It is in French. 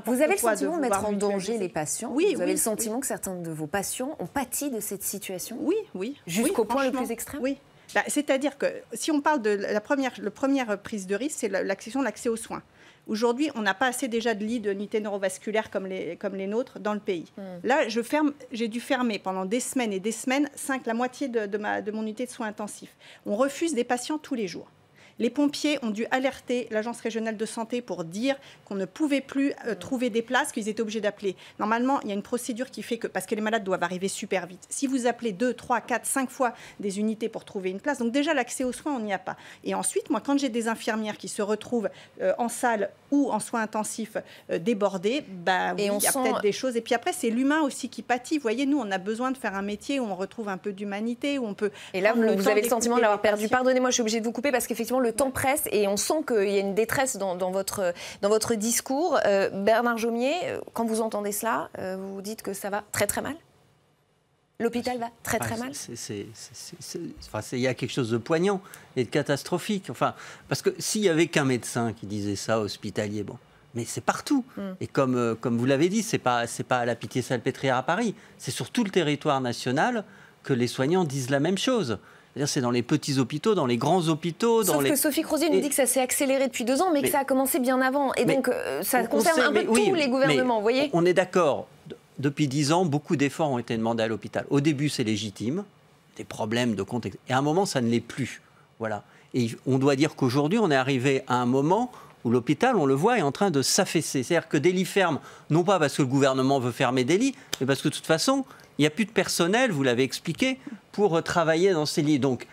Vous avez le sentiment de mettre en danger les patients? Oui. Vous avez le sentiment que certains de vos patients ont pâti de cette situation? Oui. Jusqu'au point le plus extrême? Oui. C'est-à-dire que si on parle de la première prise de risque, c'est la question de l'accès aux soins. Aujourd'hui, on n'a pas assez déjà de lits d'unités neurovasculaires comme les nôtres dans le pays. Là, j'ai dû fermer pendant des semaines et des semaines la moitié de mon unité de soins intensifs. On refuse des patients tous les jours. Les pompiers ont dû alerter l'Agence régionale de santé pour dire qu'on ne pouvait plus trouver des places, qu'ils étaient obligés d'appeler. Normalement, il y a une procédure qui fait que, parce que les malades doivent arriver super vite, si vous appelez 2, 3, 4, 5 fois des unités pour trouver une place, donc déjà l'accès aux soins, on n'y a pas. Et ensuite, moi, quand j'ai des infirmières qui se retrouvent en salle ou en soins intensifs débordés, il y a peut-être des choses. Et puis après, c'est l'humain aussi qui pâtit. Vous voyez, nous, on a besoin de faire un métier où on retrouve un peu d'humanité, où on peut... Et là, vous avez le sentiment de l'avoir perdu. Pardonnez-moi, je suis obligée de vous couper parce qu'effectivement, le temps presse et on sent qu'il y a une détresse dans votre discours. Bernard Jomier, quand vous entendez cela, vous vous dites que ça va très très mal? L'hôpital va très très mal? Il y a quelque chose de poignant et de catastrophique. Parce que s'il n'y avait qu'un médecin qui disait ça, hospitalier, bon, mais c'est partout. Et comme vous l'avez dit, c'est pas à la Pitié-Salpêtrière à Paris, c'est sur tout le territoire national que les soignants disent la même chose. C'est dans les petits hôpitaux, dans les grands hôpitaux. Sauf que Sophie Crozier nous dit que ça s'est accéléré depuis 2 ans, mais que ça a commencé bien avant. Et donc, ça concerne un peu tous les gouvernements, vous voyez. On est d'accord. Depuis 10 ans, beaucoup d'efforts ont été demandés à l'hôpital. Au début, c'est légitime, des problèmes de contexte. Et à un moment, ça ne l'est plus. Voilà. Et on doit dire qu'aujourd'hui, on est arrivé à un moment où l'hôpital, on le voit, est en train de s'affaisser. C'est-à-dire que des lits ferment, non pas parce que le gouvernement veut fermer des lits, mais parce que de toute façon, il n'y a plus de personnel, vous l'avez expliqué, pour travailler dans ces lits. Donc,